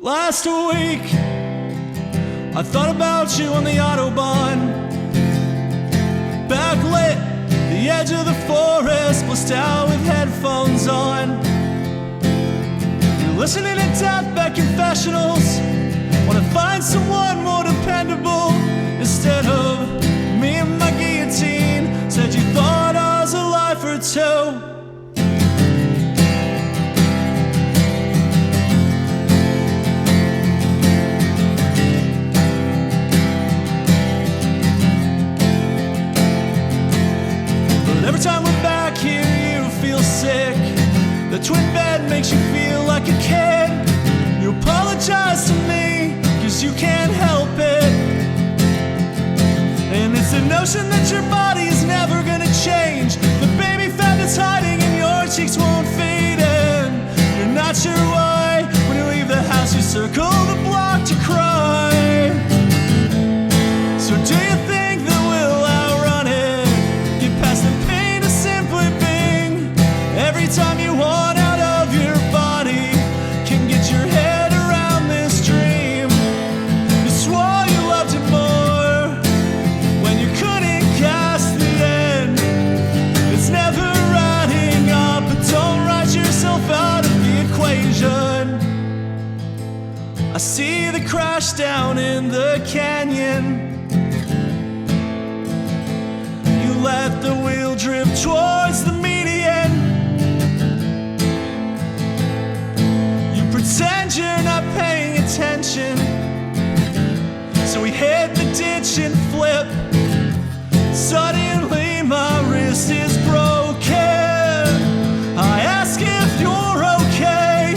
Last week, I thought about you on the Autobahn. Backlit, the edge of the forest, blissed out with headphones on. You're listening to deathbed confessionals. Wanna find someone more dependable instead of me and my guillotine. Said you thought I was alive for two. Every time we're back here, you feel sick. The twin bed makes you feel like a kid. You apologize to me, cause you can't help it. And it's the notion that your body is never gonna change. The baby fat that's hiding in your cheeks won't fade in. You're not sure why. When you leave the house, you circle the block to cry. So do you think that we'll outrun it? Get past the pain of simply being. Every time you want out of your body, can get your head around this dream. You swore you loved it more when you couldn't cast the end. It's never adding up, but don't write yourself out of the equation. I see the crash down in the canyon. Let the wheel drift towards the median. You pretend you're not paying attention, so we hit the ditch and flip. Suddenly my wrist is broken. I ask if you're okay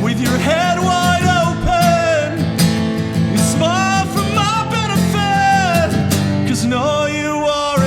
with your head wide open. You smile for my benefit, cause no, you aren't.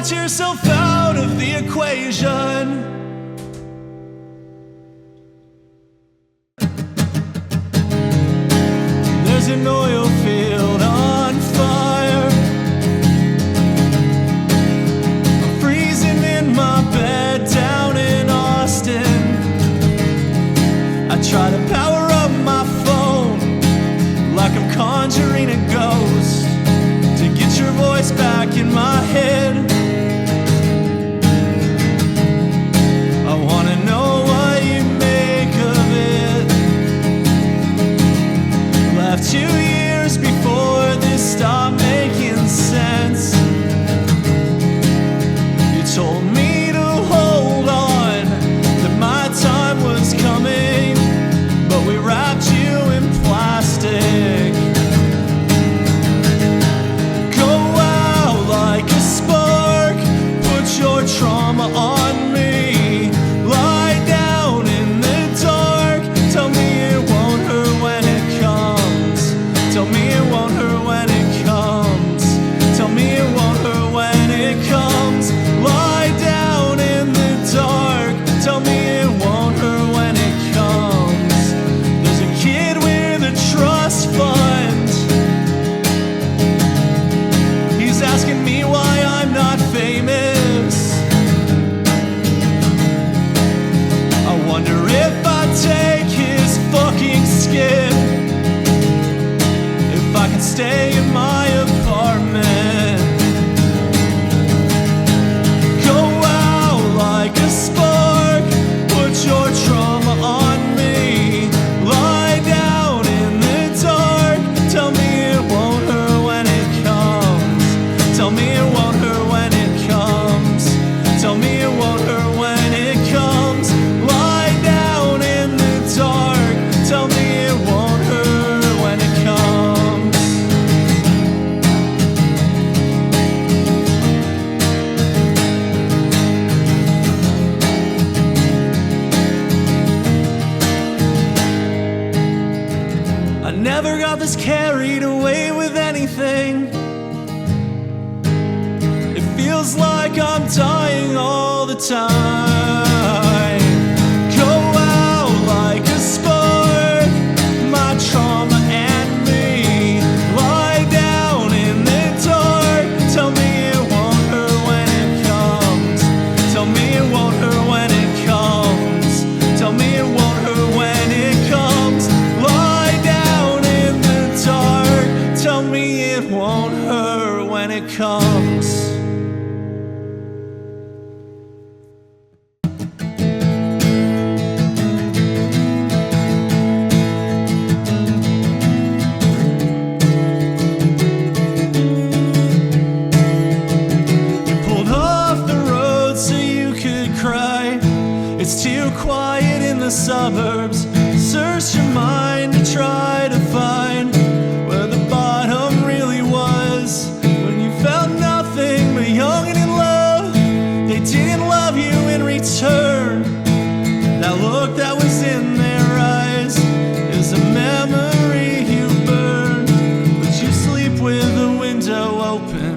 Yourself out of the equation. There's an oil field on fire. I'm freezing in my bed down in Austin. I try to power up my phone like I'm conjuring a ghost to get your voice back in my head. Left 2 years before this stopped making sense. You told me to hold on, that my time was coming, but we wrapped you in plastic. Go out like a spark, put your trauma on me. Lie down in the dark, tell me it won't hurt when it comes. never got this carried away with anything. It feels like I'm dying all the time. Go out like a spark, my trauma and me. Lie down in the dark. Tell me it won't hurt when it comes. Tell me it won't hurt when it comes. Tell me it won't hurt when it comes. Lie down in the dark. Tell me it won't hurt when it comes. It's too quiet in the suburbs. Search your mind to try to find where the bottom really was. When you felt nothing but young and in love, they didn't love you in return. That look that was in their eyes is a memory you burn. But you sleep with the window open,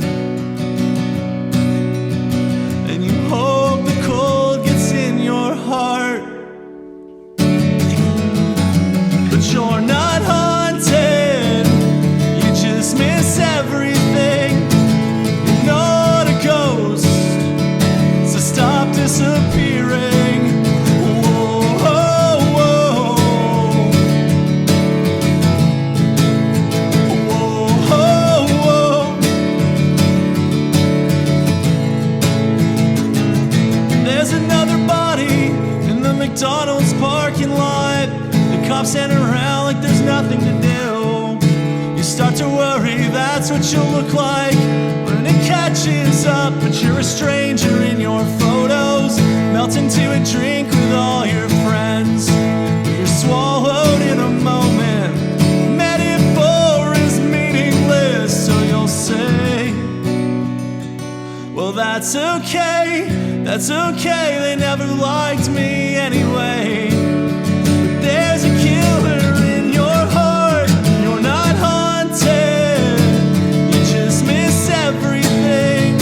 and you hope the cold gets in your heart. But you're not haunted, you just miss everything. You're not a ghost, so stop disappearing. Whoa, whoa, whoa. Whoa, whoa. There's another body in the McDonald's parking lot. The cops stand around like there's nothing to do. You start to worry that's what you'll look like when it catches up. But you're a stranger in your photos, melt into a drink with all your friends. You're swallowed in a moment, metaphor is meaningless. So you'll say, well, that's okay, that's okay. They never liked me anyway. But there's a killer in your heart. You're not haunted, you just miss everything.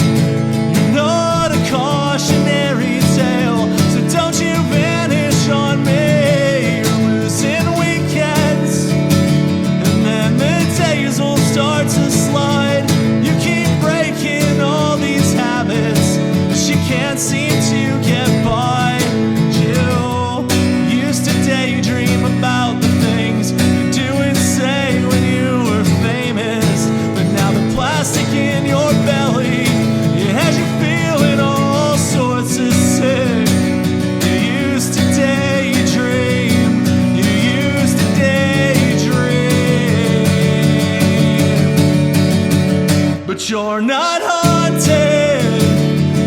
You're not a cautionary tale, so don't you vanish on me. You're losing weekends, and then the days will start to slide. You keep breaking all these habits, but she can't seem to get by. You used to daydream about the things you do and say when you were famous, but now the plastic in your belly, it has you feeling all sorts of sick. You used to daydream, you used to daydream, but you're not haunted,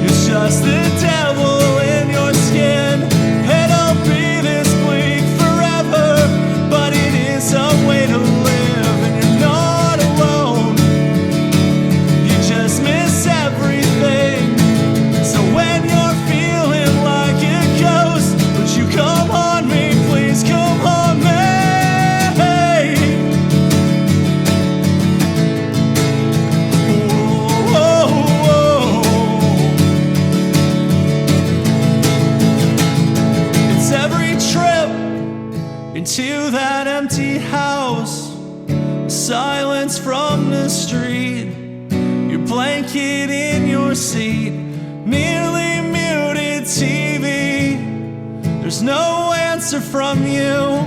it's just the devil in your skin. It'll be this bleak forever, but it is a way to live, and you're not alone. You just miss everything. So when you're feeling like a ghost, would you come on me, please come on me. Whoa, whoa, whoa. It's every trip into that empty house, silence from the street, your blanket in your seat, nearly muted TV. There's no answer from you,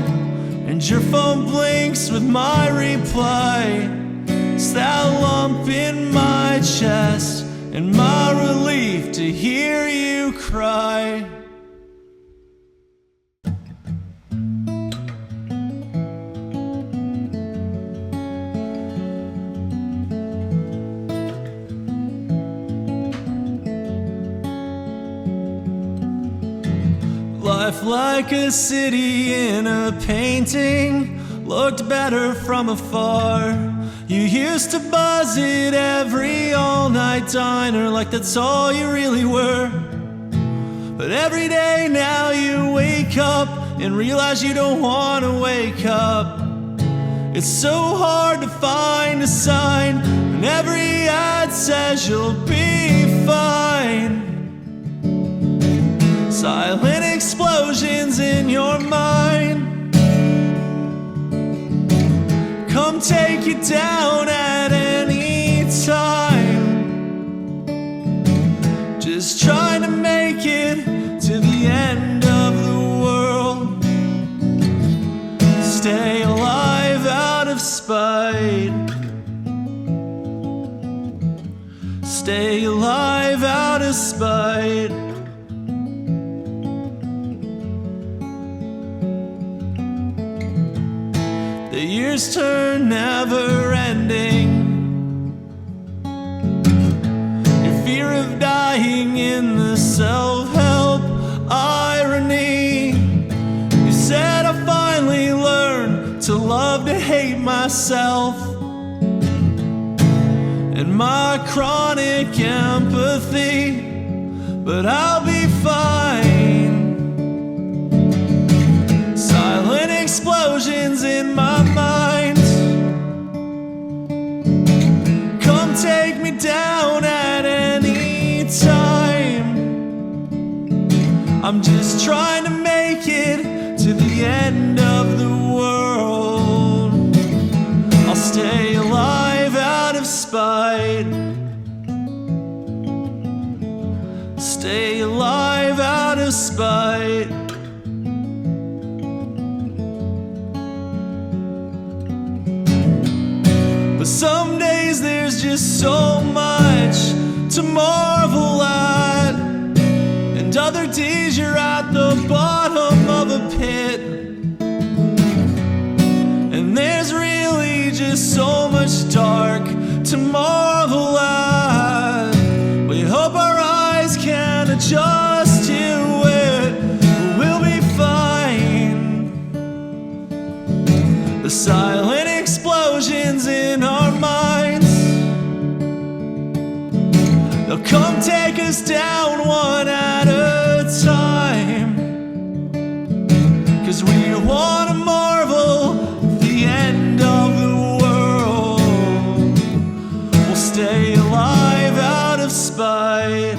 and your phone blinks with my reply. It's that lump in my chest and my relief to hear you cry. Life like a city in a painting looked better from afar. You used to buzz it every all-night diner like that's all you really were. But every day now you wake up and realize you don't want to wake up. It's so hard to find a sign when every ad says you'll be fine. Silent explosions in your mind come take you down at any time. Just trying to make it to the end of the world. Stay alive out of spite. Stay alive out of spite. The years turn never ending. Your fear of dying in the self-help irony. You said I finally learned to love to hate myself and my chronic empathy, but I'll be fine. Silent explosions in my mind come take me down at any time. I'm just trying to make it to the end of the world. I'll stay alive out of spite. Stay alive out of spite. But some days there's just so much to marvel at, and other days you're at the bottom of a pit, and there's really just so much dark to marvel at. We hope our eyes can adjust to it, but we'll be fine. The silent explosions in our minds, they'll come take us down one at a time, 'cause we want to marvel at the end of the world. We'll stay alive out of spite.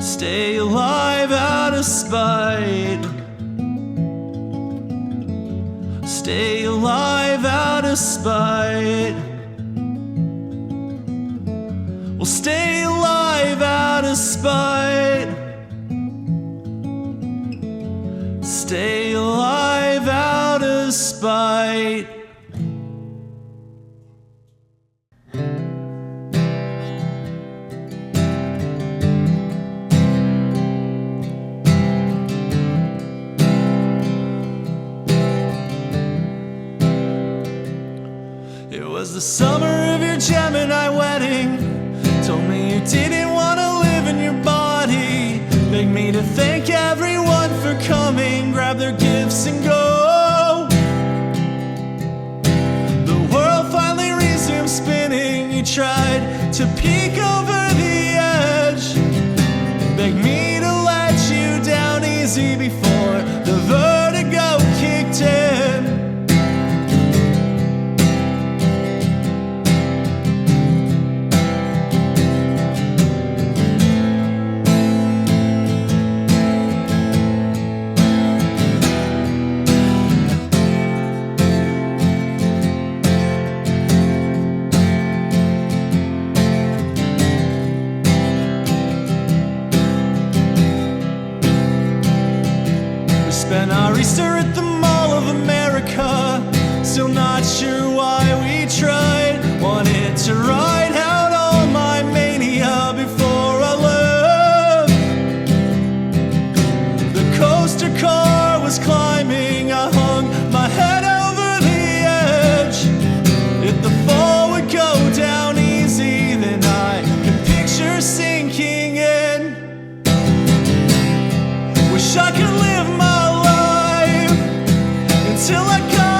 Stay alive out of spite. Stay alive out of spite. We'll stay alive out of spite. Stay alive out of spite. It was the summer of your Gemini wedding. Told me you didn't want to live in your body. Begged me to thank everyone for coming. Grab their gifts and go. The world finally resumed spinning. You tried to peek over the edge. Begged me to let you down easy before the vertigo kicked in. Spent our Easter at the Mall of America. Still not sure why we tried. Wanted to ride out all my mania before I left. The coaster car was climbing. I hung my head over the edge. If the fall would go down easy, then I could picture sinking in. Wish I could live my till I got